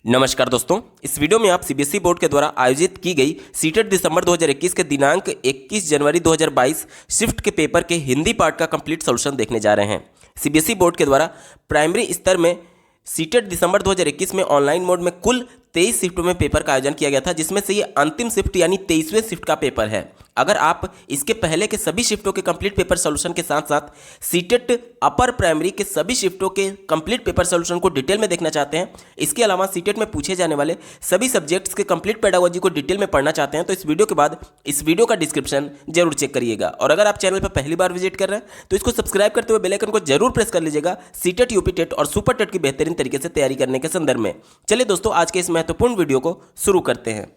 नमस्कार दोस्तों, इस वीडियो में आप सीबीएसई बोर्ड के द्वारा आयोजित की गई सीटेट दिसंबर 2021 के दिनांक 21 जनवरी 2022 शिफ्ट के पेपर के हिंदी पार्ट का कंप्लीट सॉल्यूशन देखने जा रहे हैं। सीबीएसई बोर्ड के द्वारा प्राइमरी स्तर में सीटेट दिसंबर 2021 में ऑनलाइन मोड में कुल 23 शिफ्टों में पेपर का आयोजन किया गया था, जिसमें से ये अंतिम शिफ्ट यानी 23वें शिफ्ट का पेपर है। अगर आप इसके पहले के सभी शिफ्टों के कंप्लीट पेपर सॉल्यूशन के साथ साथ सीटेट अपर प्राइमरी के सभी शिफ्टों के कंप्लीट पेपर सॉल्यूशन को डिटेल में देखना चाहते हैं, इसके अलावा सीटेट में पूछे जाने वाले सभी सब्जेक्ट्स के कंप्लीट पेडागोजी को डिटेल में पढ़ना चाहते हैं, तो इस वीडियो के बाद इस वीडियो का डिस्क्रिप्शन जरूर चेक करिएगा। और अगर आप चैनल पर पहली बार विजिट कर रहे हैं तो इसको सब्सक्राइब करते हुए बेल आइकन को जरूर प्रेस कर लीजिएगा सीटेट, यूपी टेट और सुपर टेट की बेहतरीन तरीके से तैयारी करने के संदर्भ में। चलिए दोस्तों, आज के इस महत्वपूर्ण वीडियो को शुरू करते हैं।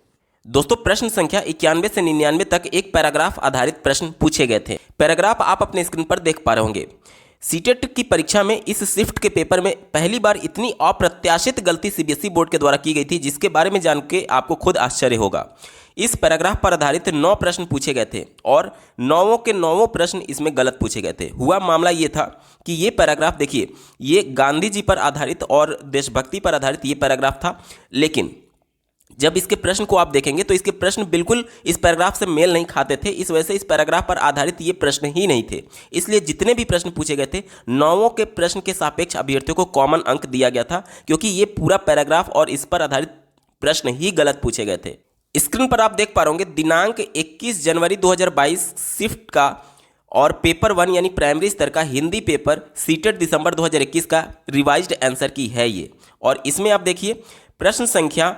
दोस्तों, प्रश्न संख्या 91 से 99 तक एक पैराग्राफ आधारित प्रश्न पूछे गए थे। पैराग्राफ आप अपने स्क्रीन पर देख पा रहे होंगे। सीटेट की परीक्षा में इस शिफ्ट के पेपर में पहली बार इतनी अप्रत्याशित गलती सीबीएसई बोर्ड के द्वारा की गई थी, जिसके बारे में जान के आपको खुद आश्चर्य होगा। इस पैराग्राफ पर आधारित 9 प्रश्न पूछे गए थे और 9 के 9 प्रश्न इसमें गलत पूछे गए थे। हुआ मामला ये था कि ये पैराग्राफ देखिए, ये गांधी जी पर आधारित और देशभक्ति पर आधारित ये पैराग्राफ था, लेकिन जब इसके प्रश्न को आप देखेंगे तो इसके प्रश्न बिल्कुल इस पैराग्राफ से मेल नहीं खाते थे। इस वजह से इस पैराग्राफ पर आधारित ये प्रश्न ही नहीं थे। इसलिए जितने भी प्रश्न पूछे गए थे, 9 के प्रश्न के सापेक्ष अभ्यर्थियों को कॉमन अंक दिया गया था, क्योंकि ये पूरा पैराग्राफ और इस पर आधारित प्रश्न ही गलत पूछे गए थे। स्क्रीन पर आप देख पा रहे होंगे दिनांक 21 जनवरी 2022 शिफ्ट का और पेपर 1 यानी प्राइमरी स्तर का हिंदी पेपर सीटेट दिसंबर 2021 का रिवाइज्ड आंसर की है ये। और इसमें आप देखिए प्रश्न संख्या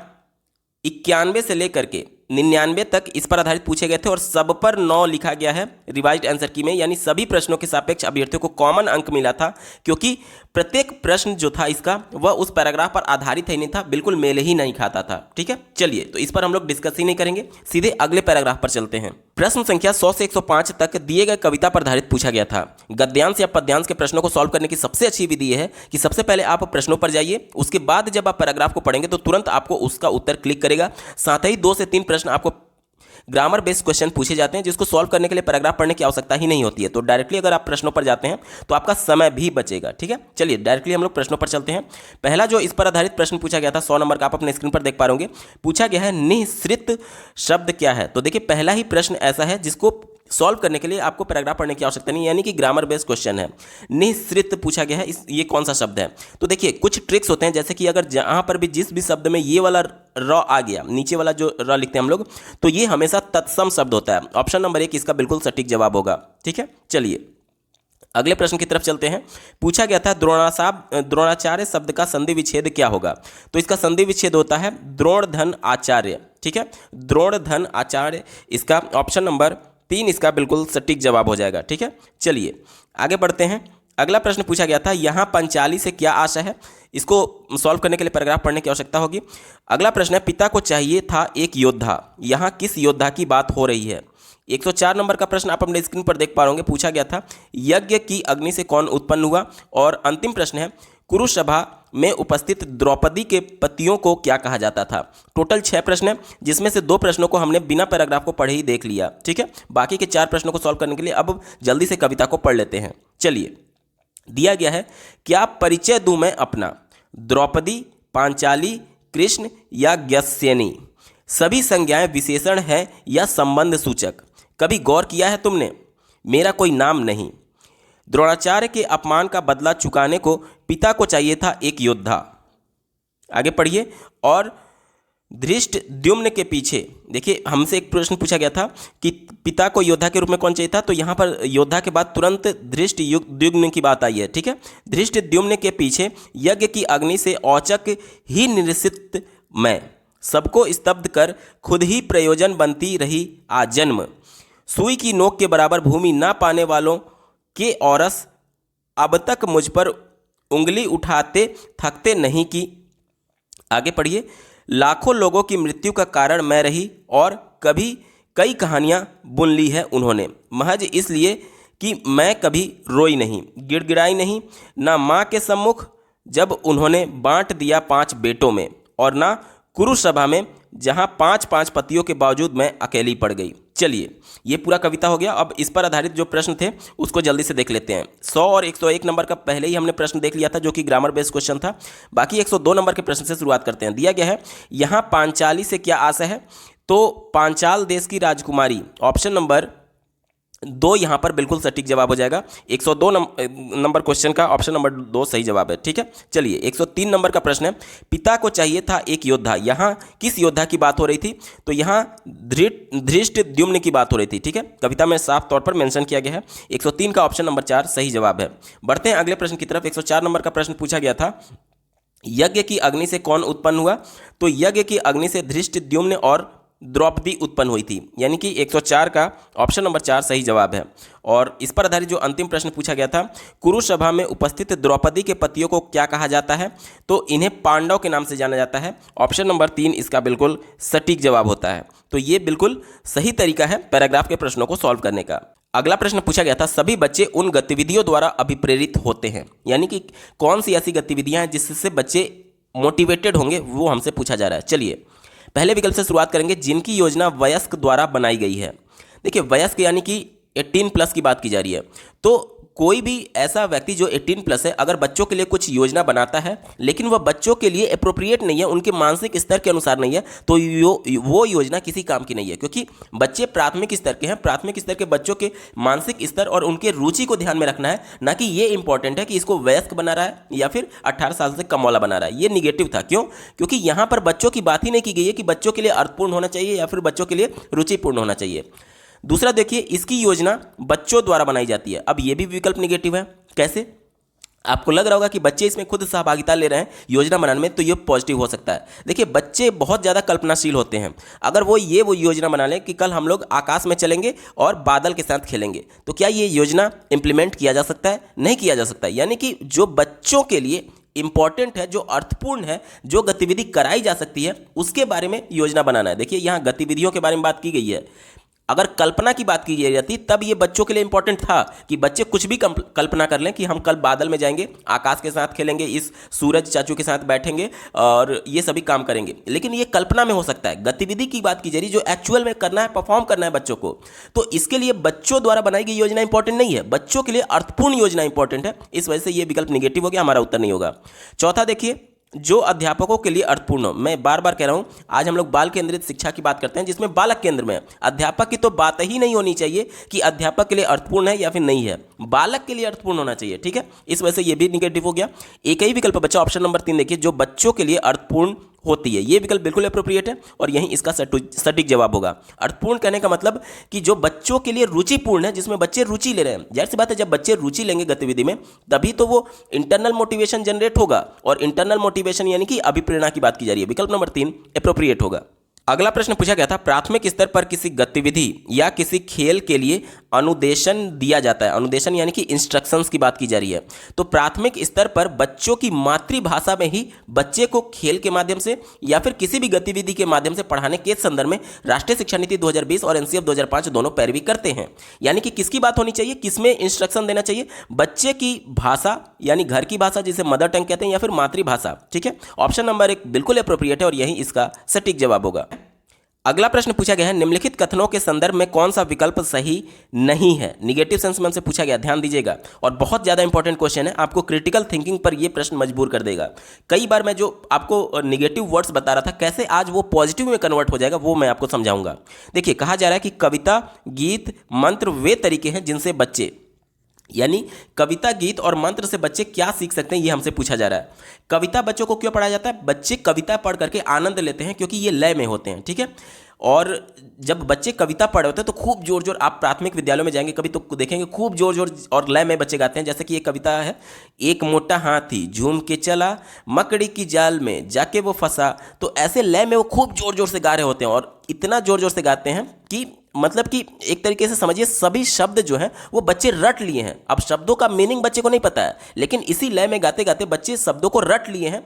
91 से लेकर के 99 तक इस पर आधारित पूछे गए थे और सब पर 9 लिखा गया है रिवाइज्ड आंसर की में, यानी सभी प्रश्नों के सापेक्ष अभ्यर्थियों को कॉमन अंक मिला था, क्योंकि प्रत्येक प्रश्न जो था इसका वह उस पैराग्राफ पर आधारित ही नहीं था, बिल्कुल मेल ही नहीं खाता था। ठीक है, चलिए तो इस पर हम लोग डिस्कस ही नहीं करेंगे, सीधे अगले पैराग्राफ पर चलते हैं। प्रश्न संख्या 100 से 105 तक दिए गए कविता पर आधारित पूछा गया था। गद्यांश या पद्यांश के प्रश्नों को सॉल्व करने की सबसे अच्छी विधि यह है कि सबसे पहले आप प्रश्नों पर जाइए, उसके बाद जब आप पैराग्राफ को पढ़ेंगे तो तुरंत आपको उसका उत्तर क्लिक करेगा। साथ ही 2 से 3 प्रश्न आपको ग्रामर बेस्ड क्वेश्चन पूछे जाते हैं, जिसको सॉल्व करने के लिए पैराग्राफ पढ़ने की आवश्यकता ही नहीं होती है। तो डायरेक्टली अगर आप प्रश्नों पर जाते हैं तो आपका समय भी बचेगा। ठीक है, चलिए डायरेक्टली हम लोग प्रश्नों पर चलते हैं। पहला जो इस पर आधारित प्रश्न पूछा गया था 100 नंबर का, आप अपने स्क्रीन पर देख पा रहे होंगे। पूछा गया है निःसृत शब्द क्या है। तो देखिए पहला ही प्रश्न ऐसा है जिसको सॉल्व करने के लिए आपको पैराग्राफ पढ़ने की आवश्यकता नहीं, यानी कि ग्रामर बेस्ड क्वेश्चन है। निःसृत पूछा गया है, ये कौन सा शब्द है। तो देखिए कुछ ट्रिक्स होते हैं, जैसे कि अगर जहां पर भी जिस भी शब्द में ये वाला र आ गया, नीचे वाला जो र लिखते हैं हम लोग, तो ये हमेशा तत्सम शब्द होता है। ऑप्शन नंबर 1 इसका बिल्कुल सटीक जवाब होगा। ठीक है, चलिए अगले प्रश्न की तरफ चलते हैं। पूछा गया था द्रोणाचार्य शब्द का संधि विच्छेद क्या होगा। तो इसका संधि विच्छेद होता है द्रोण धन आचार्य। ठीक है, द्रोण धन आचार्य, इसका ऑप्शन नंबर 3 इसका बिल्कुल सटीक जवाब हो जाएगा। ठीक है, चलिए आगे बढ़ते हैं। अगला प्रश्न पूछा गया था यहाँ पंचाली से क्या आशा है। इसको सॉल्व करने के लिए पैराग्राफ पढ़ने की आवश्यकता होगी। अगला प्रश्न है पिता को चाहिए था एक योद्धा, यहाँ किस योद्धा की बात हो रही है। 104 नंबर का प्रश्न आप अपने स्क्रीन पर देख पा रहे होंगे। पूछा गया था यज्ञ की अग्नि से कौन उत्पन्न हुआ। और अंतिम प्रश्न है कुरुसभा में उपस्थित द्रौपदी के पतियों को क्या कहा जाता था। टोटल 6 प्रश्न है, जिसमें से 2 प्रश्नों को हमने बिना पैराग्राफ को पढ़े ही देख लिया। ठीक है, बाकी के 4 प्रश्नों को सॉल्व करने के लिए अब जल्दी से कविता को पढ़ लेते हैं। चलिए, दिया गया है क्या परिचय दूं मैं अपना, द्रौपदी, पांचाली, कृष्ण या ज्ञस्यनी। सभी संज्ञाएं विशेषण है या संबंध सूचक। कभी गौर किया है तुमने, मेरा कोई नाम नहीं। द्रोणाचार्य के अपमान का बदला चुकाने को पिता को चाहिए था एक योद्धा। आगे पढ़िए। और धृष्टद्युम्न के पीछे देखिए हमसे एक प्रश्न पूछा गया था कि पिता को योद्धा के रूप में कौन चाहिए था, तो यहाँ पर योद्धा के बाद तुरंत धृष्टद्युम्न की बात आई है। ठीक है, धृष्टद्युम्न के पीछे यज्ञ की अग्नि से औचक ही निरसित मैं, सबको स्तब्ध कर खुद ही प्रयोजन बनती रही आजन्म। सुई की नोक के बराबर भूमि ना पाने वालों के औरस अब तक मुझ पर उंगली उठाते थकते नहीं की। आगे पढ़िए। लाखों लोगों की मृत्यु का कारण मैं रही और कभी कई कहानियां बुन ली है उन्होंने, महज इसलिए कि मैं कभी रोई नहीं, गिड़गिड़ाई नहीं, ना माँ के सम्मुख जब उन्होंने बांट दिया 5 बेटों में, और ना कुरुसभा में जहां 5-5 पतियों के बावजूद मैं अकेली पड़ गई। चलिए, ये पूरा कविता हो गया। अब इस पर आधारित जो प्रश्न थे उसको जल्दी से देख लेते हैं। 100 और 101 नंबर का पहले ही हमने प्रश्न देख लिया था, जो कि ग्रामर बेस्ड क्वेश्चन था। बाकी 102 नंबर के प्रश्न से शुरुआत करते हैं। दिया गया है, यहाँ पांचाली से क्या आशय है? तो पांचाल देश की राजकुमारी, ऑप्शन नंबर 2 यहाँ पर बिल्कुल सटीक जवाब हो जाएगा। 102 नंबर क्वेश्चन का ऑप्शन नंबर 2 सही जवाब है। ठीक है, चलिए 103 नंबर का प्रश्न है, पिता को चाहिए था एक योद्धा। यहाँ किस योद्धा की बात हो रही थी? तो यहाँ धृष्टद्युम्न की बात हो रही थी। ठीक है, कविता में साफ तौर पर मेंशन किया गया है। 103 का ऑप्शन नंबर 4 सही जवाब है। बढ़ते हैं अगले प्रश्न की तरफ। 104 नंबर का प्रश्न पूछा गया था, यज्ञ की अग्नि से कौन उत्पन्न हुआ? तो यज्ञ की अग्नि से धृष्टद्युम्न और द्रौपदी उत्पन्न हुई थी, यानी कि 104 का ऑप्शन नंबर 4 सही जवाब है। और इस पर आधारित जो अंतिम प्रश्न पूछा गया था, कुरुसभा में उपस्थित द्रौपदी के पतियों को क्या कहा जाता है? तो इन्हें पांडव के नाम से जाना जाता है। ऑप्शन नंबर 3 इसका बिल्कुल सटीक जवाब होता है। तो ये बिल्कुल सही तरीका है पैराग्राफ के प्रश्नों को सॉल्व करने का। अगला प्रश्न पूछा गया था, सभी बच्चे उन गतिविधियों द्वारा अभिप्रेरित होते हैं, यानी कि कौन सी ऐसी गतिविधियां हैं जिससे बच्चे मोटिवेटेड होंगे, वो हमसे पूछा जा रहा है। चलिए पहले विकल्प से शुरुआत करेंगे, जिनकी योजना वयस्क द्वारा बनाई गई है। देखिए, वयस्क यानी कि 18+ की बात की जा रही है। तो कोई भी ऐसा व्यक्ति जो 18+ है, अगर बच्चों के लिए कुछ योजना बनाता है लेकिन वह बच्चों के लिए अप्रोप्रिएट नहीं है, उनके मानसिक स्तर के अनुसार नहीं है, तो वो योजना किसी काम की नहीं है। क्योंकि बच्चे प्राथमिक स्तर के हैं, प्राथमिक स्तर के बच्चों के मानसिक स्तर और उनके रुचि को ध्यान में रखना है, ना कि ये इंपॉर्टेंट है कि इसको वयस्क बना रहा है या फिर 18 साल से कम वाला बना रहा है। ये निगेटिव था। क्यों? क्योंकि यहाँ पर बच्चों की बात ही नहीं की गई है कि बच्चों के लिए अर्थपूर्ण होना चाहिए या फिर बच्चों के लिए रुचिपूर्ण होना चाहिए। दूसरा देखिए, इसकी योजना बच्चों द्वारा बनाई जाती है। अब ये भी विकल्प निगेटिव है। कैसे? आपको लग रहा होगा कि बच्चे इसमें खुद सहभागिता ले रहे हैं योजना बनाने में, तो ये पॉजिटिव हो सकता है। देखिए, बच्चे बहुत ज़्यादा कल्पनाशील होते हैं। अगर वो योजना बना लें कि कल हम लोग आकाश में चलेंगे और बादल के साथ खेलेंगे, तो क्या ये योजना इंप्लीमेंट किया जा सकता है? नहीं किया जा सकता। यानी कि जो बच्चों के लिए इंपॉर्टेंट है, जो अर्थपूर्ण है, जो गतिविधि कराई जा सकती है, उसके बारे में योजना बनाना है। देखिए, यहाँ गतिविधियों के बारे में बात की गई है। अगर कल्पना की बात की जाती तब ये बच्चों के लिए इंपॉर्टेंट था कि बच्चे कुछ भी कल्पना कर लें कि हम कल बादल में जाएंगे, आकाश के साथ खेलेंगे, इस सूरज चाचू के साथ बैठेंगे और ये सभी काम करेंगे। लेकिन ये कल्पना में हो सकता है। गतिविधि की बात की जा रही जो एक्चुअल में करना है, परफॉर्म करना है बच्चों को, तो इसके लिए बच्चों द्वारा बनाई गई योजना इंपॉर्टेंट नहीं है, बच्चों के लिए अर्थपूर्ण योजना इंपॉर्टेंट है। इस वजह से ये विकल्प निगेटिव हो गया, हमारा उत्तर नहीं होगा। चौथा देखिए, जो अध्यापकों के लिए अर्थपूर्ण हो। मैं बार बार कह रहा हूं, आज हम लोग बाल केंद्रित शिक्षा की बात करते हैं, जिसमें बालक केंद्र में है। अध्यापक की तो बात ही नहीं होनी चाहिए कि अध्यापक के लिए अर्थपूर्ण है या फिर नहीं है, बालक के लिए अर्थपूर्ण होना चाहिए। ठीक है, इस वजह से ये भी निगेटिव हो गया। एक ही विकल्प बचा, ऑप्शन नंबर 3 देखिए, जो बच्चों के लिए अर्थपूर्ण होती है। ये विकल्प बिल्कुल अप्रोप्रिएट है और यही इसका सटीक जवाब होगा। अर्थपूर्ण कहने का मतलब कि जो बच्चों के लिए रुचिपूर्ण है, जिसमें बच्चे रुचि ले रहे हैं। जाहिर सी बात है, जब बच्चे रुचि लेंगे गतिविधि में, तभी तो वो इंटरनल मोटिवेशन जनरेट होगा, और इंटरनल मोटिवेशन यानी कि अभिप्रेरणा की बात की जा रही है। विकल्प नंबर 3 अप्रोप्रिएट होगा। अगला प्रश्न पूछा गया था, प्राथमिक स्तर पर किसी गतिविधि या किसी खेल के लिए अनुदेशन दिया जाता है। अनुदेशन यानी कि इंस्ट्रक्शंस की बात की जा रही है। तो प्राथमिक स्तर पर बच्चों की मातृभाषा में ही बच्चे को खेल के माध्यम से या फिर किसी भी गतिविधि के माध्यम से पढ़ाने के संदर्भ में राष्ट्रीय शिक्षा नीति 2020 और एनसीएफ 2005 दोनों पैरवी करते हैं। यानी कि किसकी बात होनी चाहिए, किसमें इंस्ट्रक्शन देना चाहिए? बच्चे की भाषा, यानी घर की भाषा जिसे मदर टंग कहते हैं, या फिर मातृभाषा। ठीक है, ऑप्शन नंबर 1 बिल्कुल अप्रोप्रिएट है और यही इसका सटीक जवाब होगा। अगला प्रश्न पूछा गया है, निम्नलिखित कथनों के संदर्भ में कौन सा विकल्प सही नहीं है? निगेटिव सेंस में हमसे पूछा गया, ध्यान दीजिएगा। और बहुत ज़्यादा इंपॉर्टेंट क्वेश्चन है, आपको क्रिटिकल थिंकिंग पर यह प्रश्न मजबूर कर देगा। कई बार मैं जो आपको निगेटिव वर्ड्स बता रहा था, कैसे आज वो पॉजिटिव में कन्वर्ट हो जाएगा, वो मैं आपको समझाऊंगा। देखिए, कहा जा रहा है कि कविता, गीत, मंत्र वे तरीके हैं जिनसे बच्चे, यानी कविता, गीत और मंत्र से बच्चे क्या सीख सकते हैं, ये हमसे पूछा जा रहा है। कविता बच्चों को क्यों पढ़ाया जाता है? बच्चे कविता पढ़ करके आनंद लेते हैं, क्योंकि ये लय में होते हैं। ठीक है, और जब बच्चे कविता पढ़ रहे होते हैं तो खूब जोर जोर, आप प्राथमिक विद्यालयों में जाएंगे कभी तो देखेंगे खूब जोर जोर और लय में बच्चे गाते हैं। जैसे कि ये कविता है, एक मोटा हाथी झूम के चला, मकड़ी की जाल में जाके वो फंसा। तो ऐसे लय में वो खूब जोर जोर से गा रहे होते हैं, और इतना जोर जोर से गाते हैं कि मतलब कि एक तरीके से समझिए सभी शब्द जो हैं वो बच्चे रट लिए हैं। अब शब्दों का मीनिंग बच्चे को नहीं पता है, लेकिन इसी लय में गाते गाते बच्चे शब्दों को रट लिए हैं।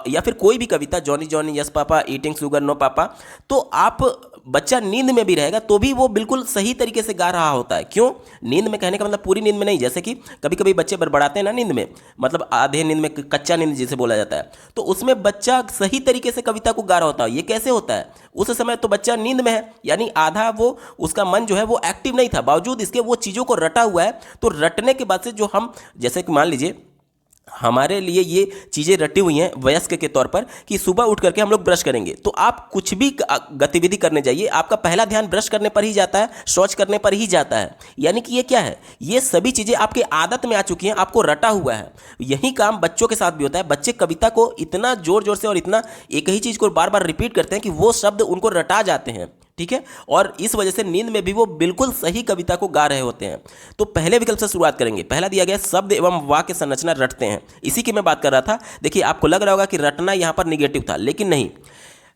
या फिर कोई भी कविता, Johnny Johnny yes papa, eating sugar no papa, तो आप बच्चा नींद में भी रहेगा तो भी वो बिल्कुल सही तरीके से गा रहा होता है। क्यों? नींद में कहने का मतलब पूरी नींद में नहीं, जैसे कि कभी कभी बच्चे बड़बड़ाते हैं ना नींद में, मतलब आधे नींद में, कच्चा नींद जिसे बोला जाता है, तो उसमें बच्चा सही तरीके से कविता को गा रहा होता है। ये कैसे होता है? उस समय तो बच्चा नींद में है, यानी आधा वो उसका मन जो है वो एक्टिव नहीं था, बावजूद इसके वो चीज़ों को रटा हुआ है। तो रटने के बाद से जो हम, जैसे कि मान लीजिए हमारे लिए ये चीज़ें रटी हुई हैं वयस्क के तौर पर कि सुबह उठ करके हम लोग ब्रश करेंगे, तो आप कुछ भी गतिविधि करने जाइए, आपका पहला ध्यान ब्रश करने पर ही जाता है, शौच करने पर ही जाता है। यानी कि ये क्या है? ये सभी चीज़ें आपकी आदत में आ चुकी हैं, आपको रटा हुआ है। यही काम बच्चों के साथ भी होता है। बच्चे कविता को इतना जोर जोर से और इतना एक ही चीज़ को बार बार रिपीट करते हैं कि वो शब्द उनको रटा जाते हैं, ठीक है, और इस वजह से नींद में भी वो बिल्कुल सही कविता को गा रहे होते हैं। तो पहले विकल्प से शुरुआत करेंगे। पहला दिया गया शब्द एवं वाक्य संरचना रटते हैं, इसी की मैं बात कर रहा था। देखिए आपको लग रहा होगा कि रटना यहाँ पर निगेटिव था, लेकिन नहीं,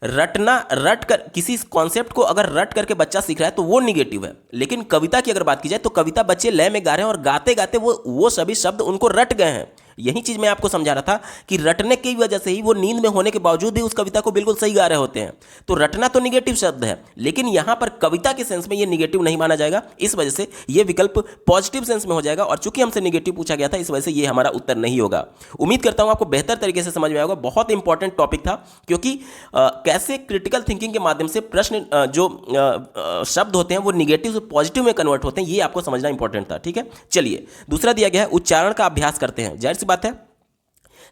रटना, रट कर किसी कॉन्सेप्ट को अगर रट करके बच्चा सीख रहा है तो वो निगेटिव है। लेकिन कविता की अगर बात की जाए तो कविता बच्चे लय में गा रहे हैं और गाते गाते वो सभी शब्द उनको रट गए हैं। यही चीज़ मैं आपको समझा रहा था कि रटने की वजह से ही वो नींद में होने के बावजूद भी उस कविता को बिल्कुल सही गा रहे होते हैं। तो रटना तो निगेटिव शब्द है, लेकिन यहाँ पर कविता के सेंस में ये निगेटिव नहीं माना जाएगा। इस वजह से ये विकल्प पॉजिटिव सेंस में हो जाएगा, और चूंकि हमसे निगेटिव पूछा गया था इस वजह से ये हमारा उत्तर नहीं होगा। उम्मीद करता हूँ आपको बेहतर तरीके से समझ में आएगा। बहुत इंपॉर्टेंट टॉपिक था, क्योंकि कैसे क्रिटिकल थिंकिंग के माध्यम से प्रश्न जो शब्द होते हैं वो निगेटिव से पॉजिटिव में कन्वर्ट होते हैं, ये आपको समझना इंपॉर्टेंट था। ठीक है, चलिए दूसरा दिया गया है उच्चारण का अभ्यास करते हैं। जाहिर सी बात है,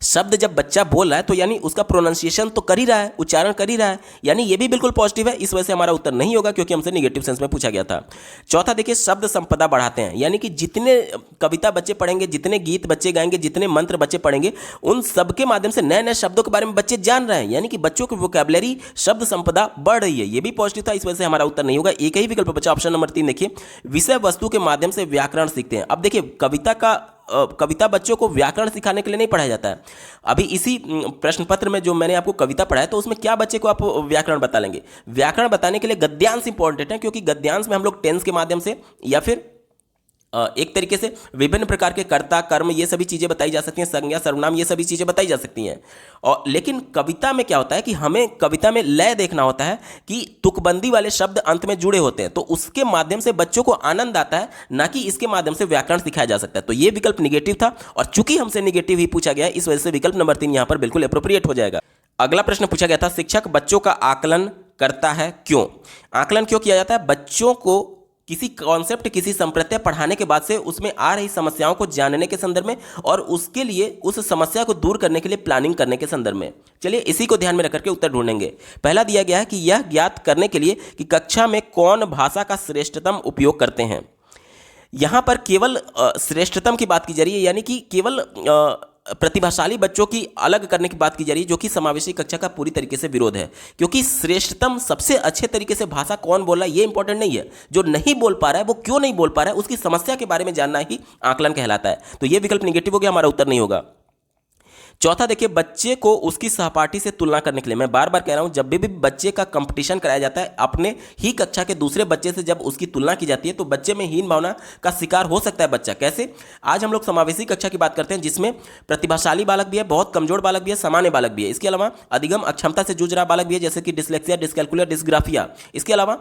शब्द जब बच्चा बोल रहा है तो यानी उसका प्रोनाउंसिएशन तो कर ही रहा है, उच्चारण कर ही रहा है, यानी ये भी बिल्कुल पॉजिटिव है। इस वजह से हमारा उत्तर नहीं होगा, क्योंकि हमसे निगेटिव सेंस में पूछा गया था। चौथा देखिए, शब्द संपदा बढ़ाते हैं, यानी कि जितने कविता बच्चे पढ़ेंगे, जितने गीत बच्चे गाएंगे, जितने मंत्र बच्चे पढ़ेंगे, उन सब के माध्यम से नए नए शब्दों के बारे में बच्चे जान रहे हैं, यानी कि बच्चों की वोकैबुलरी, शब्द संपदा बढ़ रही है। ये भी पॉजिटिव था, इस वजह से हमारा उत्तर नहीं होगा। एक ही विकल्प बचा, ऑप्शन नंबर 3 देखिए, विषय वस्तु के माध्यम से व्याकरण सीखते हैं। अब देखिए, कविता बच्चों को व्याकरण सिखाने के लिए नहीं पढ़ाया जाता है। अभी इसी प्रश्न पत्र में जो मैंने आपको कविता पढ़ाया, तो उसमें क्या बच्चे को आप व्याकरण बता लेंगे? व्याकरण बताने के लिए गद्यांश इंपॉर्टेंट है, क्योंकि गद्यांश में हम लोग टेंस के माध्यम से या फिर एक तरीके से विभिन्न प्रकार के कर्ता, कर्म, ये सभी चीज़ें बताई जा सकती हैं, संज्ञा, सर्वनाम, ये सभी चीज़ें बताई जा सकती हैं। और लेकिन कविता में क्या होता है कि हमें कविता में लय देखना होता है कि तुकबंदी वाले शब्द अंत में जुड़े होते हैं, तो उसके माध्यम से बच्चों को आनंद आता है, ना कि इसके माध्यम से व्याकरण सिखाया जा सकता है। तो ये विकल्प निगेटिव था, और चूंकि हमसे निगेटिव ही पूछा गया है, इस वजह से विकल्प नंबर 3 यहाँ पर बिल्कुल एप्रोप्रिएट हो जाएगा। अगला प्रश्न पूछा गया था, शिक्षक बच्चों का आकलन करता है क्यों? आकलन क्यों किया जाता है? बच्चों को किसी कॉन्सेप्ट, किसी संप्रत्यय पढ़ाने के बाद से उसमें आ रही समस्याओं को जानने के संदर्भ में, और उसके लिए उस समस्या को दूर करने के लिए प्लानिंग करने के संदर्भ में। चलिए इसी को ध्यान में रख करके उत्तर ढूंढेंगे। पहला दिया गया है कि यह ज्ञात करने के लिए कि कक्षा में कौन भाषा का श्रेष्ठतम उपयोग करते हैं। यहाँ पर केवल श्रेष्ठतम की बात की जा रही है, यानी कि केवल प्रतिभाशाली बच्चों की अलग करने की बात की जा रही है, जो कि समावेशी कक्षा का पूरी तरीके से विरोध है। क्योंकि श्रेष्ठतम, सबसे अच्छे तरीके से भाषा कौन बोल रहा है ये इंपॉर्टेंट नहीं है, जो नहीं बोल पा रहा है वो क्यों नहीं बोल पा रहा है, उसकी समस्या के बारे में जानना ही आकलन कहलाता है। तो ये विकल्प निगेटिव हो गया, हमारा उत्तर नहीं होगा। चौथा देखिए, बच्चे को उसकी सहपाठी से तुलना करने के लिए, मैं बार बार कह रहा हूं, जब भी बच्चे का कंपटीशन कराया जाता है, अपने ही कक्षा के दूसरे बच्चे से जब उसकी तुलना की जाती है, तो बच्चे में हीन भावना का शिकार हो सकता है बच्चा। कैसे? आज हम लोग समावेशी कक्षा की बात करते हैं, जिसमें प्रतिभाशाली बालक भी है, बहुत कमजोर बालक भी है, सामान्य बालक भी है। इसके अलावा अधिगम अक्षमता से जूझ रहा बालक भी है, जैसे कि डिसलेक्सिया, डिस्कैलकुलिया, डिस्ग्राफिया। इसके अलावा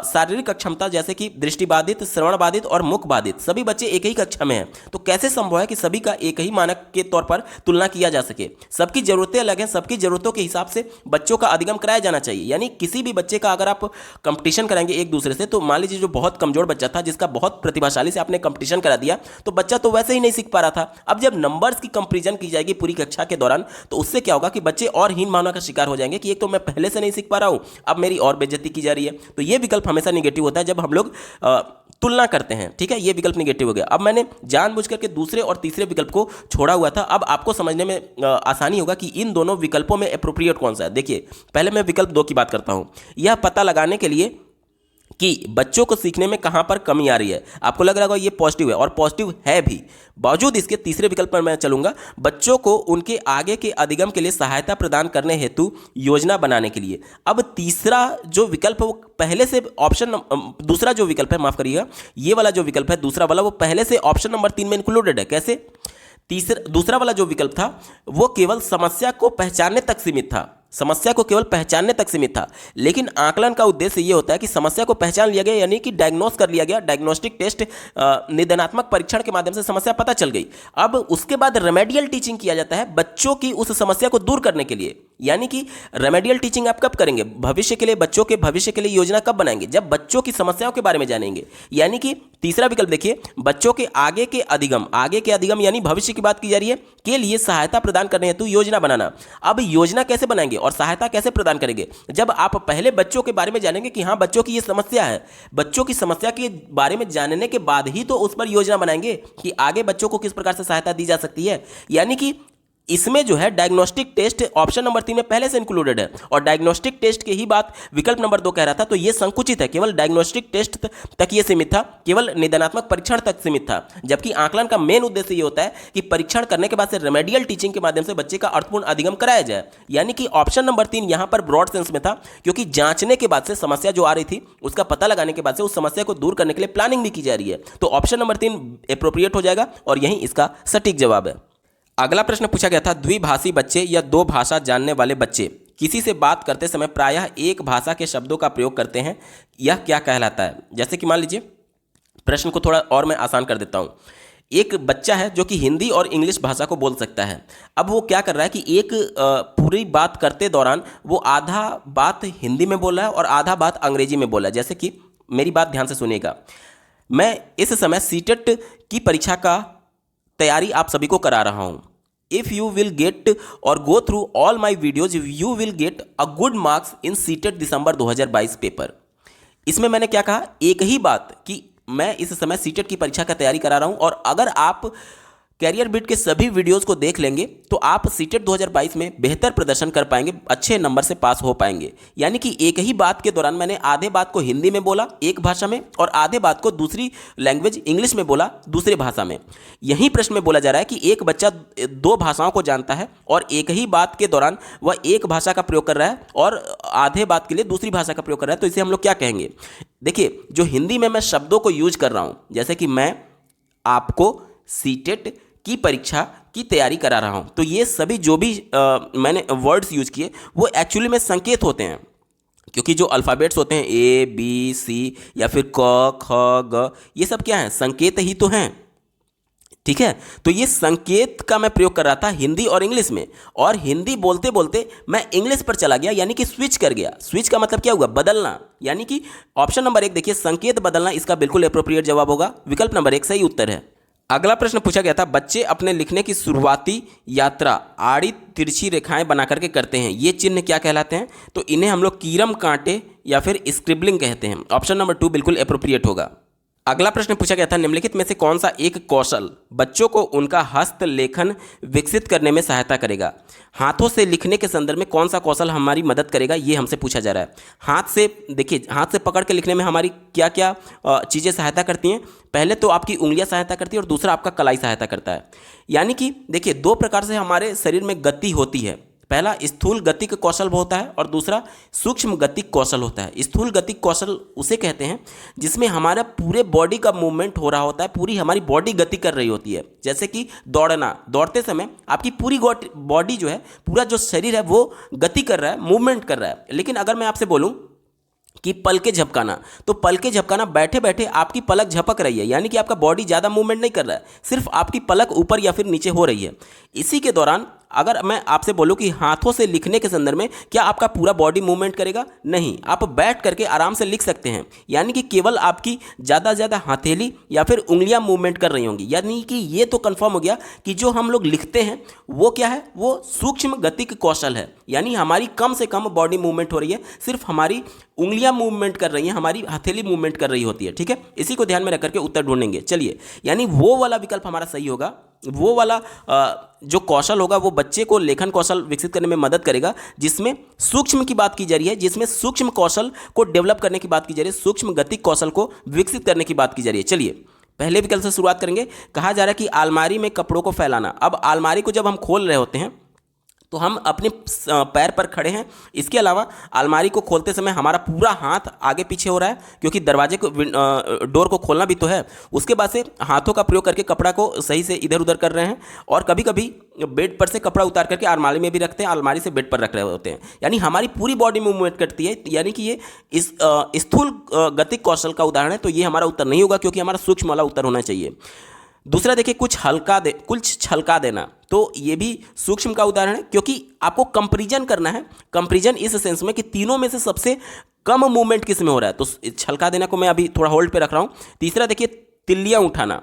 शारीरिक अक्षमता, जैसे कि दृष्टिबाधित, श्रवण बाधित और मुख बाधित, सभी बच्चे एक ही कक्षा में हैं। तो कैसे संभव है कि सभी का एक ही मानक के तौर पर तुलना किया जा सके? सबकी जरूरतें अलग हैं, सबकी जरूरतों के हिसाब से बच्चों का अधिगम कराया जाना चाहिए। यानी किसी भी बच्चे का अगर आप कंपटीशन कराएंगे एक दूसरे से, तो मान लीजिए जो बहुत कमजोर बच्चा था, जिसका बहुत प्रतिभाशाली से आपने कंपटीशन करा दिया, तो बच्चा तो वैसे ही नहीं सीख पा रहा था। अब जब नंबर्स की कंपेरिजन की जाएगी पूरी कक्षा के दौरान, तो उससे क्या होगा कि बच्चे और हीन भावना का शिकार हो जाएंगे कि एक तो मैं पहले से नहीं सीख पा रहा हूं, अब मेरी और बेइज्जती की जा रही है। तो ये विकल्प हमेशा निगेटिव होता है जब हम लोग तुलना करते हैं। ठीक है, ये विकल्प निगेटिव हो गया। अब मैंने जानबूझ करके दूसरे और तीसरे विकल्प को छोड़ा हुआ था। अब आपको समझने में आसानी होगा कि इन दोनों विकल्पों में एप्रोप्रिएट कौन सा है। देखिए, पहले मैं विकल्प 2 की बात करता हूं। यह पता लगाने के लिए कि बच्चों को सीखने में कहां पर कमी आ रही है। आपको लग रहा होगा ये पॉजिटिव है, और पॉजिटिव है भी। बावजूद इसके तीसरे विकल्प पर मैं चलूंगा, बच्चों को उनके आगे के अधिगम के लिए सहायता प्रदान करने हेतु योजना बनाने के लिए। अब तीसरा जो विकल्प है वो पहले से दूसरा जो विकल्प है, माफ करिएगा, ये वाला जो विकल्प है दूसरा वाला, वो पहले से ऑप्शन नंबर 3 में इंक्लूडेड है। कैसे? दूसरा वाला जो विकल्प था वो केवल समस्या को पहचानने तक सीमित था, समस्या को केवल पहचानने तक सीमित था। लेकिन आकलन का उद्देश्य ये होता है कि समस्या को पहचान लिया गया, यानी कि डायग्नोस कर लिया गया, डायग्नोस्टिक टेस्ट निदानात्मक परीक्षण के माध्यम से समस्या पता चल गई। अब उसके बाद रेमेडियल टीचिंग किया जाता है बच्चों की उस समस्या को दूर करने के लिए। यानी कि रेमेडियल टीचिंग आप कब करेंगे? भविष्य के लिए, बच्चों के भविष्य के लिए योजना कब बनाएंगे? जब बच्चों की समस्याओं के बारे में जानेंगे। यानी कि तीसरा विकल्प देखिए, बच्चों के आगे के अधिगम यानी भविष्य की बात की जा रही है, के लिए सहायता प्रदान करने हेतु योजना बनाना। अब योजना कैसे बनाएंगे और सहायता कैसे प्रदान करेंगे? जब आप पहले बच्चों के बारे में जानेंगे कि हाँ, बच्चों की ये समस्या है, बच्चों की समस्या के बारे में जानने के बाद ही तो उस पर योजना बनाएंगे कि आगे बच्चों को किस प्रकार से सहायता दी जा सकती है। यानी कि इसमें जो है डायग्नोस्टिक टेस्ट ऑप्शन नंबर 3 में पहले से इंक्लूडेड है, और डायग्नोस्टिक टेस्ट की ही बात विकल्प नंबर 2 कह रहा था, तो ये संकुचित है, केवल डायग्नोस्टिक टेस्ट तक ये सीमित था, केवल निदानात्मक परीक्षण तक सीमित था। जबकि आकलन का मेन उद्देश्य ये होता है कि परीक्षण करने के बाद से रेमेडियल टीचिंग के माध्यम से बच्चे का अर्थपूर्ण अधिगम कराया जाए। यानी कि ऑप्शन नंबर 3 यहां पर ब्रॉड सेंस में था, क्योंकि जांचने के बाद से समस्या जो आ रही थी उसका पता लगाने के बाद से उस समस्या को दूर करने के लिए प्लानिंग भी की जा रही है। तो ऑप्शन नंबर 3 एप्रोप्रिएट हो जाएगा और यही इसका सटीक जवाब है। अगला प्रश्न पूछा गया था, द्विभाषी बच्चे या दो भाषा जानने वाले बच्चे किसी से बात करते समय प्रायः एक भाषा के शब्दों का प्रयोग करते हैं, यह क्या कहलाता है? जैसे कि मान लीजिए, प्रश्न को थोड़ा और मैं आसान कर देता हूँ। एक बच्चा है जो कि हिंदी और इंग्लिश भाषा को बोल सकता है। अब वो क्या कर रहा है कि एक पूरी बात करते दौरान वो आधा बात हिंदी में बोल रहा है और आधा बात अंग्रेजी में बोल रहा है। जैसे कि मेरी बात ध्यान से सुनिएगा, मैं इस समय सीटेट की परीक्षा का तैयारी आप सभी को करा रहा हूं। इफ यू विल गेट और go through all my videos you will get a good marks in CTET December 2022 paper. इसमें मैंने क्या कहा? एक ही बात कि मैं इस समय सीटेट की परीक्षा का तैयारी करा रहा हूं, और अगर आप कैरियर बिट के सभी वीडियोस को देख लेंगे तो आप सीटेट 2022 में बेहतर प्रदर्शन कर पाएंगे, अच्छे नंबर से पास हो पाएंगे। यानी कि एक ही बात के दौरान मैंने आधे बात को हिंदी में बोला एक भाषा में, और आधे बात को दूसरी लैंग्वेज इंग्लिश में बोला दूसरी भाषा में। यही प्रश्न में बोला जा रहा है कि एक बच्चा दो भाषाओं को जानता है और एक ही बात के दौरान वह एक भाषा का प्रयोग कर रहा है और आधे बात के लिए दूसरी भाषा का प्रयोग कर रहा है, तो इसे हम लोग क्या कहेंगे? देखिए, जो हिंदी में मैं शब्दों को यूज कर रहा हूँ, जैसे कि मैं आपको सीटेट की परीक्षा की तैयारी करा रहा हूं, तो ये सभी जो भी मैंने वर्ड्स यूज किए वो एक्चुअली में संकेत होते हैं, क्योंकि जो अल्फ़ाबेट्स होते हैं ए बी सी या फिर क ख ग, ये सब क्या हैं? संकेत ही तो हैं। ठीक है, तो ये संकेत का मैं प्रयोग कर रहा था हिंदी और इंग्लिश में, और हिंदी बोलते बोलते मैं इंग्लिश पर चला गया, यानी कि स्विच कर गया। स्विच का मतलब क्या हुआ? बदलना। यानी कि ऑप्शन नंबर 1 देखिए, संकेत बदलना, इसका बिल्कुल एप्रोप्रिएट जवाब होगा। विकल्प नंबर 1 सही उत्तर है। अगला प्रश्न पूछा गया था, बच्चे अपने लिखने की शुरुआती यात्रा आड़ी तिरछी रेखाएं बना करके करते हैं, ये चिन्ह क्या कहलाते हैं? तो इन्हें हम लोग कीरम कांटे या फिर स्क्रिबलिंग कहते हैं। ऑप्शन नंबर 2 बिल्कुल एप्रोप्रिएट होगा। अगला प्रश्न पूछा गया था, निम्नलिखित में से कौन सा एक कौशल बच्चों को उनका हस्तलेखन विकसित करने में सहायता करेगा? हाथों से लिखने के संदर्भ में कौन सा कौशल हमारी मदद करेगा, ये हमसे पूछा जा रहा है। हाथ से देखिए, हाथ से पकड़ के लिखने में हमारी क्या क्या चीज़ें सहायता करती हैं? पहले तो आपकी उंगलियां सहायता करती है और दूसरा आपका कलाई सहायता करता है। यानी कि देखिए, दो प्रकार से हमारे शरीर में गति होती है। पहला स्थूल गतिक कौशल होता है और दूसरा सूक्ष्म गतिक कौशल होता है। स्थूल गतिक कौशल उसे कहते हैं जिसमें हमारा पूरे बॉडी का मूवमेंट हो रहा होता है, पूरी हमारी बॉडी गति कर रही होती है। जैसे कि दौड़ना, दौड़ते समय आपकी पूरी बॉडी जो है, पूरा जो शरीर है वो गति कर रहा है, मूवमेंट कर रहा है। लेकिन अगर मैं आपसे बोलूँ कि पलके झपकाना, तो पलके झपकाना बैठे बैठे आपकी पलक झपक रही है, यानी कि आपका बॉडी ज़्यादा मूवमेंट नहीं कर रहा है, सिर्फ आपकी पलक ऊपर या फिर नीचे हो रही है। इसी के दौरान अगर मैं आपसे बोलूं कि हाथों से लिखने के संदर्भ में क्या आपका पूरा बॉडी मूवमेंट करेगा? नहीं, आप बैठ करके आराम से लिख सकते हैं, यानी कि केवल आपकी ज़्यादा से ज़्यादा हथेली या फिर उंगलियां मूवमेंट कर रही होंगी। यानी कि ये तो कंफर्म हो गया कि जो हम लोग लिखते हैं वो क्या है? वो सूक्ष्म गतिक कौशल है, यानी हमारी कम से कम बॉडी मूवमेंट हो रही है, सिर्फ हमारी उंगलियां मूवमेंट कर रही हैं, हमारी हथेली मूवमेंट कर रही होती है। ठीक है, इसी को ध्यान में रख करके उत्तर ढूंढेंगे। चलिए, यानी वो वाला विकल्प हमारा सही होगा। वो वाला जो कौशल होगा वो बच्चे को लेखन कौशल विकसित करने में मदद करेगा, जिसमें सूक्ष्म की बात की जा रही है, जिसमें सूक्ष्म कौशल को डेवलप करने की बात की जा रही है, सूक्ष्म गतिक कौशल को विकसित करने की बात की जा रही है। चलिए, पहले विकल्प से शुरुआत करेंगे। कहा जा रहा है कि अलमारी में कपड़ों को फैलाना। अब अलमारी को जब हम खोल रहे होते हैं तो हम अपने पैर पर खड़े हैं। इसके अलावा अलमारी को खोलते समय हमारा पूरा हाथ आगे पीछे हो रहा है, क्योंकि दरवाजे को डोर को खोलना भी तो है। उसके बाद से हाथों का प्रयोग करके कपड़ा को सही से इधर उधर कर रहे हैं, और कभी कभी बेड पर से कपड़ा उतार करके अलमारी में भी रखते हैं, अलमारी से बेड पर रख रहे होते हैं। यानी हमारी पूरी बॉडी मूवमेंट करती है, यानी कि ये इस स्थूल गतिक कौशल का उदाहरण है। तो ये हमारा उत्तर नहीं होगा, क्योंकि हमारा सूक्ष्म वाला उत्तर होना चाहिए। दूसरा देखिए, कुछ छलका देना, तो ये भी सूक्ष्म का उदाहरण है, क्योंकि आपको कंपैरिजन करना है। कंपैरिजन इस सेंस में कि तीनों में से सबसे कम मूवमेंट किस में हो रहा है, तो छलका देना को मैं अभी थोड़ा होल्ड पे रख रहा हूँ। तीसरा देखिए, तिल्लियाँ उठाना,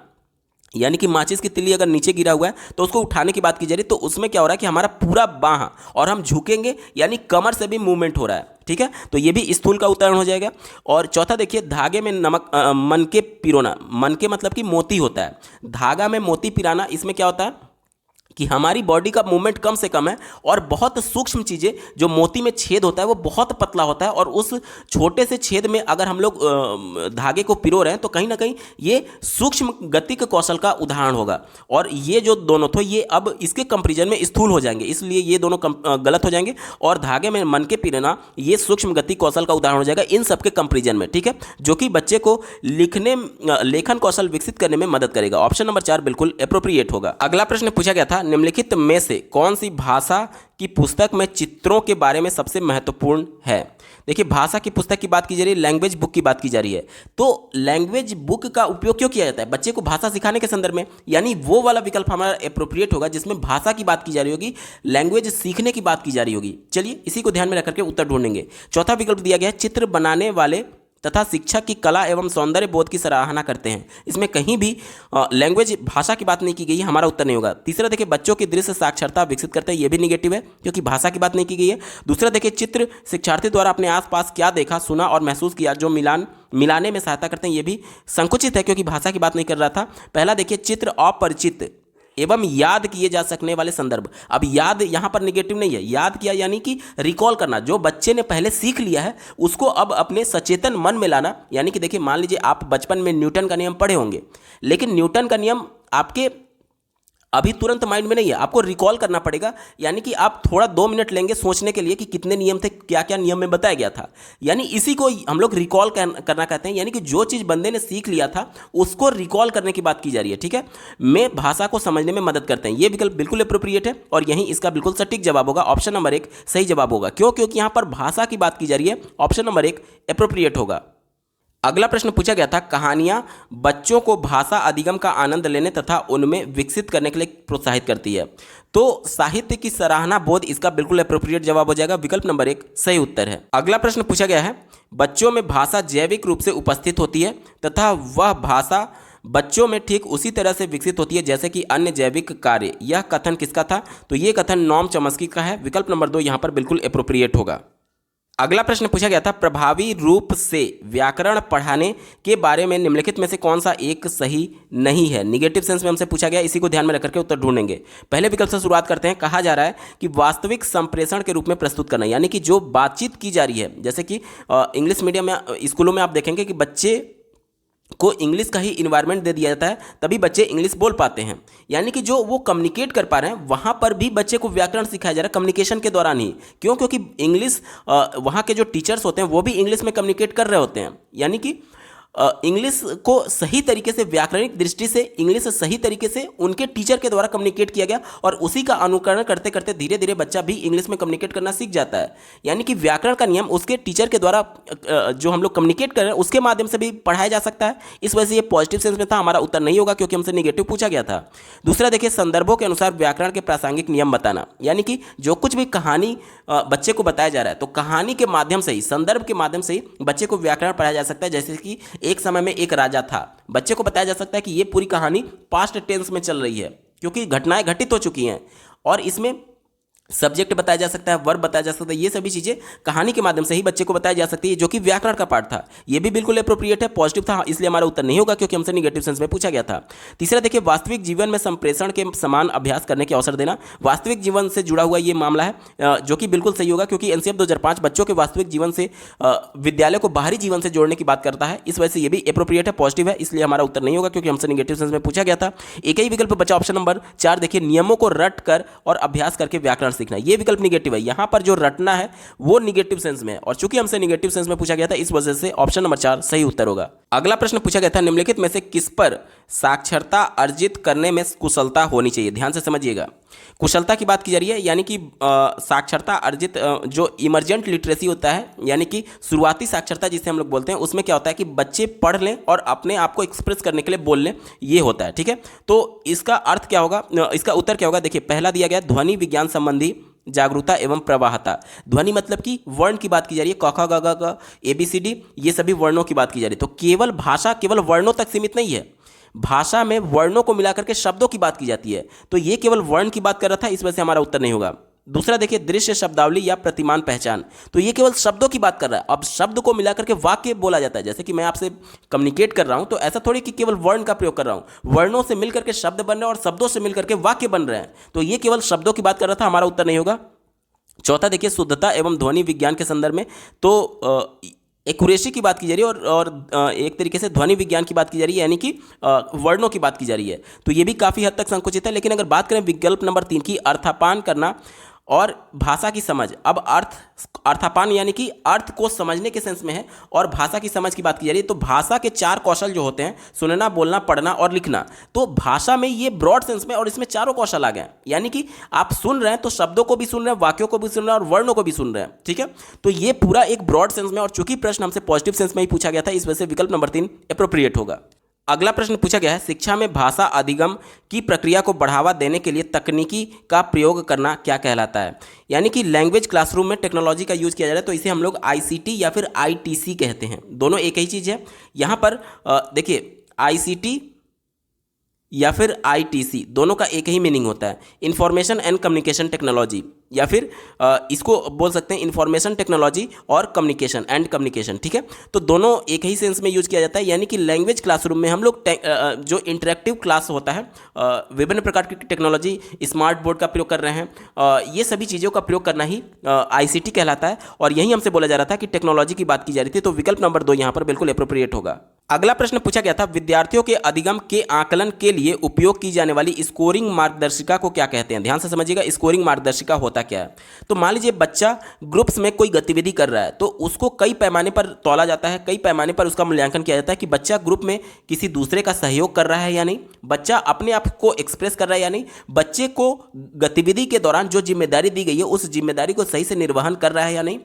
यानी कि माचिस की तिल्ली अगर नीचे गिरा हुआ है तो उसको उठाने की बात की जा रही है, तो उसमें क्या हो रहा है कि हमारा पूरा बाह और हम झुकेंगे, यानी कमर से भी मूवमेंट हो रहा है। ठीक है, तो ये भी स्थूल का उदाहरण हो जाएगा। और चौथा देखिए, धागे में मनके पिरोना। मनके मतलब कि मोती होता है, धागा में मोती पिराना। इसमें क्या होता है कि हमारी बॉडी का मूवमेंट कम से कम है, और बहुत सूक्ष्म चीज़ें, जो मोती में छेद होता है वो बहुत पतला होता है, और उस छोटे से छेद में अगर हम लोग धागे को पिरो रहे हैं तो कहीं ना कहीं ये सूक्ष्म गतिक कौशल का उदाहरण होगा। और ये जो दोनों थे ये अब इसके कंपैरिजन में स्थूल हो जाएंगे, इसलिए ये दोनों गलत हो जाएंगे। और धागे में मन के पिरना ये सूक्ष्म गतिक कौशल का उदाहरण हो जाएगा इन सबके कंपैरिजन में। ठीक है, जो कि बच्चे को लेखन कौशल विकसित करने में मदद करेगा। ऑप्शन नंबर 4 बिल्कुल एप्रोप्रिएट होगा। अगला प्रश्न पूछा गया था, निम्नलिखित में से कौन सी भाषा की पुस्तक में चित्रों के बारे में सबसे महत्वपूर्ण है। देखिए, भाषा की पुस्तक की बात की जा रही है, लैंग्वेज बुक की बात की जा रही है। तो लैंग्वेज बुक का उपयोग क्यों किया जाता है? बच्चे को भाषा सिखाने के संदर्भ में, यानी वो वाला विकल्प हमारा एप्रोप्रिएट होगा जिसमें भाषा की बात की जा रही होगी, लैंग्वेज सीखने की बात की जा रही होगी। चलिए इसी को ध्यान में रखकर के उत्तर ढूंढेंगे। चौथा विकल्प दिया गया है, चित्र बनाने वाले तथा शिक्षक की कला एवं सौंदर्य बोध की सराहना करते हैं। इसमें कहीं भी लैंग्वेज भाषा की बात नहीं की गई है, हमारा उत्तर नहीं होगा। तीसरा देखिए, बच्चों की दृश्य साक्षरता विकसित करते हैं, ये भी निगेटिव है क्योंकि भाषा की बात नहीं की गई है। दूसरा देखिए, चित्र शिक्षार्थी द्वारा अपने आसपास क्या देखा, सुना और महसूस किया जो मिलाने में सहायता करते हैं, ये भी संकुचित है क्योंकि भाषा की बात नहीं कर रहा था। पहला देखिए, चित्र अपरिचित एवं याद किए जा सकने वाले संदर्भ। अब याद यहां पर निगेटिव नहीं है, याद किया यानी कि रिकॉल करना, जो बच्चे ने पहले सीख लिया है उसको अब अपने सचेतन मन में लाना। यानी कि देखिए, मान लीजिए आप बचपन में न्यूटन का नियम पढ़े होंगे, लेकिन न्यूटन का नियम आपके अभी तुरंत माइंड में नहीं है, आपको रिकॉल करना पड़ेगा। यानी कि आप थोड़ा 2 मिनट लेंगे सोचने के लिए कि कितने नियम थे, क्या क्या नियम में बताया गया था। यानी इसी को हम लोग रिकॉल करना कहते हैं, यानी कि जो चीज़ बंदे ने सीख लिया था उसको रिकॉल करने की बात की जा रही है। ठीक है, में भाषा को समझने में मदद करते हैं। ये विकल्प बिल्कुल अप्रोप्रिएट है और यहीं इसका बिल्कुल सटीक जवाब होगा। ऑप्शन नंबर 1 सही जवाब होगा। क्यों? क्योंकि यहाँ पर भाषा की बात की जा रही है। ऑप्शन नंबर 1 अप्रोप्रिएट होगा। अगला प्रश्न पूछा गया था, कहानियां बच्चों को भाषा अधिगम का आनंद लेने तथा उनमें विकसित करने के लिए प्रोत्साहित करती है। तो साहित्य की सराहना बोध इसका बिल्कुल अप्रोप्रिएट जवाब हो जाएगा। विकल्प नंबर 1 सही उत्तर है। अगला प्रश्न पूछा गया है, बच्चों में भाषा जैविक रूप से उपस्थित होती है तथा वह भाषा बच्चों में ठीक उसी तरह से विकसित होती है जैसे कि अन्य जैविक कार्य। यह कथन किसका था? तो ये कथन नॉम चॉम्स्की का है। विकल्प नंबर 2 यहाँ पर बिल्कुल अप्रोप्रिएट होगा। अगला प्रश्न पूछा गया था, प्रभावी रूप से व्याकरण पढ़ाने के बारे में निम्नलिखित में से कौन सा एक सही नहीं है? निगेटिव सेंस में हमसे पूछा गया, इसी को ध्यान में रखकर के उत्तर ढूंढेंगे। पहले विकल्प से शुरुआत करते हैं। कहा जा रहा है कि वास्तविक संप्रेषण के रूप में प्रस्तुत करना, यानी कि जो बातचीत की जा रही है, जैसे कि इंग्लिश मीडियम में स्कूलों में आप देखेंगे कि बच्चे को इंग्लिश का ही इन्वायरमेंट दे दिया जाता है, तभी बच्चे इंग्लिश बोल पाते हैं। यानी कि जो वो कम्युनिकेट कर पा रहे हैं वहाँ पर भी बच्चे को व्याकरण सिखाया जा रहा है कम्युनिकेशन के दौरान ही। क्यों? क्योंकि इंग्लिश वहाँ के जो टीचर्स होते हैं वो भी इंग्लिश में कम्युनिकेट कर रहे होते हैं। यानी कि इंग्लिश को सही तरीके से, व्याकरणिक दृष्टि से इंग्लिश सही तरीके से उनके टीचर के द्वारा कम्युनिकेट किया गया, और उसी का अनुकरण करते करते धीरे धीरे बच्चा भी इंग्लिश में कम्युनिकेट करना सीख जाता है। यानी कि व्याकरण का नियम उसके टीचर के द्वारा जो हम लोग कम्युनिकेट कर रहे हैं उसके माध्यम से भी पढ़ाया जा सकता है। इस वजह से ये पॉजिटिव सेंस में था, हमारा उत्तर नहीं होगा क्योंकि हमसे निगेटिव पूछा गया था। दूसरा देखिए, संदर्भों के अनुसार व्याकरण के प्रासंगिक नियम बताना, यानी कि जो कुछ भी कहानी बच्चे को बताया जा रहा है तो कहानी के माध्यम से ही, संदर्भ के माध्यम से ही बच्चे को व्याकरण पढ़ाया जा सकता है। जैसे कि एक समय में एक राजा था, बच्चे को बताया जा सकता है कि ये पूरी कहानी पास्ट टेंस में चल रही है क्योंकि घटनाएं घटित हो चुकी हैं, और इसमें सब्जेक्ट बताया जा सकता है, वर्ब बताया जा सकता है। ये सभी चीज़ें कहानी के माध्यम से ही बच्चे को बताई जा सकती है, जो कि व्याकरण का पार्ट था। ये भी बिल्कुल अप्रोप्रिएट है, पॉजिटिव था, इसलिए हमारा उत्तर नहीं होगा क्योंकि हमसे निगेटिव सेंस में पूछा गया था। तीसरा देखिए, वास्तविक जीवन में संप्रेषण के समान अभ्यास करने के अवसर देना। वास्तविक जीवन से जुड़ा हुआ ये मामला है, जो कि बिल्कुल सही होगा क्योंकि एनसीएफ 2005 बच्चों के वास्तविक जीवन से विद्यालय को बाहरी जीवन से जोड़ने की बात करता है। इस वजह से ये भी अप्रोप्रिएट है, पॉजिटिव है, इसलिए हमारा उत्तर नहीं होगा क्योंकि हमसे निगेटिव सेंस में पूछा गया था। एक ही विकल्प बचा, ऑप्शन नंबर 4 देखिए, नियमों को रट कर और अभ्यास करके व्याकरण सीखना, ये विकल्प निगेटिव है। यहाँ पर जो रटना है वो निगेटिव सेंस में है, और चूंकि हमसे निगेटिव सेंस में पूछा गया था इस वजह से ऑप्शन नंबर 4 सही उत्तर होगा। अगला प्रश्न पूछा गया था, निम्नलिखित में से किस पर साक्षरता अर्जित करने में कुशलता होनी चाहिए। ध्यान से समझिएगा, कुशलता की बात की जा रही है, यानी कि साक्षरता अर्जित जो इमरजेंट लिटरेसी होता है, यानी कि शुरुआती साक्षरता जिसे हम लोग बोलते हैं, उसमें क्या होता है कि बच्चे पढ़ लें और अपने आप को एक्सप्रेस करने के लिए बोल लें, ये होता है। ठीक है, तो इसका अर्थ क्या होगा, इसका उत्तर क्या होगा। देखिए, पहला दिया गया ध्वनि विज्ञान संबंधी जागरूकता एवं प्रवाहता। ध्वनि मतलब कि वर्ण की बात की जा रही है, क ख ग घ ABCD, ये सभी वर्णों की बात की जा रही है। तो केवल भाषा केवल वर्णों तक सीमित नहीं है, भाषा में वर्णों को मिलाकर के शब्दों की बात की जाती है, तो ये केवल वर्ण की बात कर रहा था, इस वजह से हमारा उत्तर नहीं होगा। दूसरा देखिए, दृश्य शब्दावली या प्रतिमान पहचान, तो ये केवल शब्दों की बात कर रहा है। अब शब्द को मिलाकर के वाक्य बोला जाता है, जैसे कि मैं आपसे कम्युनिकेट कर रहा हूं, तो ऐसा थोड़ी कि केवल वर्ण का प्रयोग कर रहा हूं, वर्णों से मिलकर के शब्द बन रहे हैं और शब्दों से मिलकर के वाक्य बन रहे हैं, तो ये केवल शब्दों की बात कर रहा था, हमारा उत्तर नहीं होगा। चौथा देखिए, शुद्धता एवं ध्वनि विज्ञान के संदर्भ में, तो एक्यूरेसी की बात की जा रही है और एक तरीके से ध्वनि विज्ञान की बात की जा रही है, यानी कि वर्णों की बात की जा रही है, तो ये भी काफ़ी हद तक संकुचित है। लेकिन अगर बात करें विकल्प नंबर 3 की, अर्थापान करना और भाषा की समझ, अब अर्थापान यानी कि अर्थ को समझने के सेंस में है, और भाषा की समझ की बात की जा रही है। तो भाषा के 4 कौशल जो होते हैं, सुनना, बोलना, पढ़ना और लिखना, तो भाषा में ये ब्रॉड सेंस में, और इसमें चारों कौशल आ गए, यानी कि आप सुन रहे हैं तो शब्दों को भी सुन रहे हैं, वाक्यों को भी सुन रहे हैं और वर्णों को भी सुन रहे हैं। ठीक है, तो ये पूरा एक ब्रॉड सेंस में, और चूंकि प्रश्न हमसे पॉजिटिव सेंस में ही पूछा गया था, इस वजह से विकल्प नंबर 3 एप्रोप्रिएट होगा। अगला प्रश्न पूछा गया है, शिक्षा में भाषा अधिगम की प्रक्रिया को बढ़ावा देने के लिए तकनीकी का प्रयोग करना क्या कहलाता है। यानी कि लैंग्वेज क्लासरूम में टेक्नोलॉजी का यूज़ किया जा रहा है, तो इसे हम लोग ICT या फिर ITC कहते हैं, दोनों एक ही चीज़ है। यहाँ पर देखिए, ICT या फिर ITC दोनों का एक ही मीनिंग होता है, इंफॉर्मेशन एंड कम्युनिकेशन टेक्नोलॉजी, या फिर इसको बोल सकते हैं इंफॉर्मेशन टेक्नोलॉजी और कम्युनिकेशन एंड कम्युनिकेशन। ठीक है, तो दोनों एक ही सेंस में यूज किया जाता है, यानी कि लैंग्वेज क्लासरूम में हम लोग जो इंटरेक्टिव क्लास होता है, विभिन्न प्रकार की टेक्नोलॉजी, स्मार्ट बोर्ड का प्रयोग कर रहे हैं, ये सभी चीज़ों का प्रयोग करना ही ICT कहलाता है, और यही हमसे बोला जा रहा था कि टेक्नोलॉजी की बात की जा रही थी, तो विकल्प नंबर 2 यहाँ पर बिल्कुल एप्रोप्रिएट होगा। अगला प्रश्न पूछा गया था, विद्यार्थियों के अधिगम के आकलन के लिए उपयोग की जाने वाली स्कोरिंग मार्गदर्शिका को क्या कहते हैं। ध्यान से समझिएगा, स्कोरिंग मार्गदर्शिका होता क्या है। तो मान लीजिए बच्चा ग्रुप्स में कोई गतिविधि कर रहा है, तो उसको कई पैमाने पर तौला जाता है, कई पैमाने पर उसका मूल्यांकन किया जाता है कि बच्चा ग्रुप में किसी दूसरे का सहयोग कर रहा है या नहीं, बच्चा अपने आप को एक्सप्रेस कर रहा है या नहीं, बच्चे को गतिविधि के दौरान जो जिम्मेदारी दी गई है उस जिम्मेदारी को सही से निर्वहन कर रहा है या नहीं,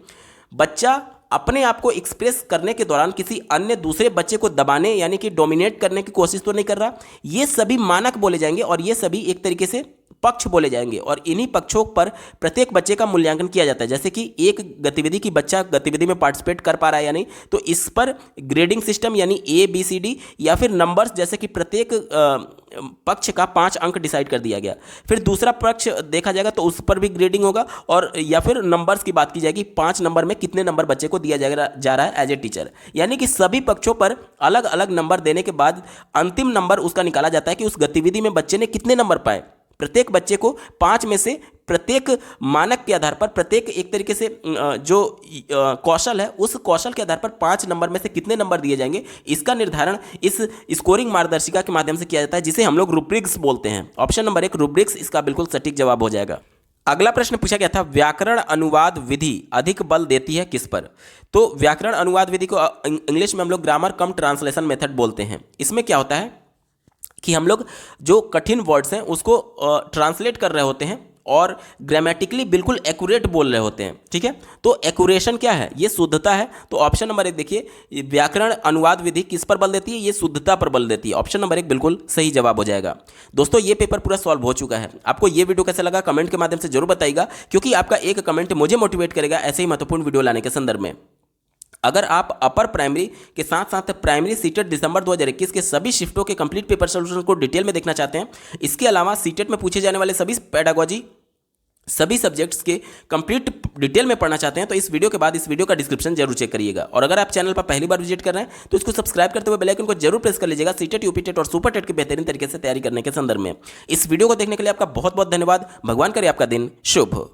बच्चा अपने आप को एक्सप्रेस करने के दौरान किसी अन्य दूसरे बच्चे को दबाने यानी कि डोमिनेट करने की कोशिश तो नहीं कर रहा। ये सभी मानक बोले जाएंगे, और ये सभी एक तरीके से पक्ष बोले जाएंगे, और इन्हीं पक्षों पर प्रत्येक बच्चे का मूल्यांकन किया जाता है। जैसे कि एक गतिविधि की बच्चा गतिविधि में पार्टिसिपेट कर पा रहा है या नहीं, तो इस पर ग्रेडिंग सिस्टम यानी ABCD या फिर नंबर्स, जैसे कि प्रत्येक पक्ष का 5 अंक डिसाइड कर दिया गया। फिर दूसरा पक्ष देखा जाएगा तो उस पर भी ग्रेडिंग होगा, और या फिर नंबर्स की बात की जाएगी, 5 नंबर में कितने नंबर बच्चे को दिया जा रहा है एज ए टीचर, यानी कि सभी पक्षों पर अलग अलग नंबर देने के बाद अंतिम नंबर उसका निकाला जाता है कि उस गतिविधि में बच्चे ने कितने नंबर पाए। प्रत्येक बच्चे को 5 में से प्रत्येक मानक के आधार पर, प्रत्येक एक तरीके से जो कौशल है उस कौशल के आधार पर 5 नंबर में से कितने नंबर दिए जाएंगे, इसका निर्धारण इस स्कोरिंग मार्गदर्शिका के माध्यम से किया जाता है, जिसे हम लोग रूब्रिक्स बोलते हैं। ऑप्शन नंबर 1 रूब्रिक्स इसका बिल्कुल सटीक जवाब हो जाएगा। अगला प्रश्न पूछा गया था, व्याकरण अनुवाद विधि अधिक बल देती है किस पर। तो व्याकरण अनुवाद विधि को इंग्लिश में हम लोग ग्रामर कम ट्रांसलेशन मेथड बोलते हैं। इसमें क्या होता है कि हम लोग जो कठिन वर्ड्स हैं उसको ट्रांसलेट कर रहे होते हैं और ग्रामेटिकली बिल्कुल एक्यूरेट बोल रहे होते हैं। ठीक है, तो एक्यूरेशन क्या है, ये शुद्धता है। तो ऑप्शन नंबर 1 देखिए, व्याकरण अनुवाद विधि किस पर बल देती है, ये शुद्धता पर बल देती है। ऑप्शन नंबर 1 बिल्कुल सही जवाब हो जाएगा। दोस्तों, ये पेपर पूरा सॉल्व हो चुका है। आपको ये वीडियो कैसा लगा कमेंट के माध्यम से जरूर बताइएगा, क्योंकि आपका एक कमेंट मुझे मोटिवेट करेगा ऐसे ही महत्वपूर्ण वीडियो लाने के संदर्भ में। अगर आप अपर प्राइमरी के साथ साथ प्राइमरी सीटेट दिसंबर 2021 के सभी शिफ्टों के कंप्लीट पेपर सोल्यूशन को डिटेल में देखना चाहते हैं, इसके अलावा सीटेट में पूछे जाने वाले सभी पेडागोजी, सभी सब्जेक्ट्स के कंप्लीट डिटेल में पढ़ना चाहते हैं, तो इस वीडियो के बाद इस वीडियो का डिस्क्रिप्शन जरूर चेक करिएगा। और अगर आप चैनल पर पहली बार विजिट कर रहे हैं तो इसको सब्सक्राइब करते हुए बेल आइकन को जरूर प्रेस कर लीजिएगा, सीटेट, यूपीटेट और सुपर टेट के बेहतरीन तरीके से तैयारी करने के संदर्भ में। इस वीडियो को देखने के लिए आपका बहुत बहुत धन्यवाद। भगवान करे आपका दिन शुभ हो।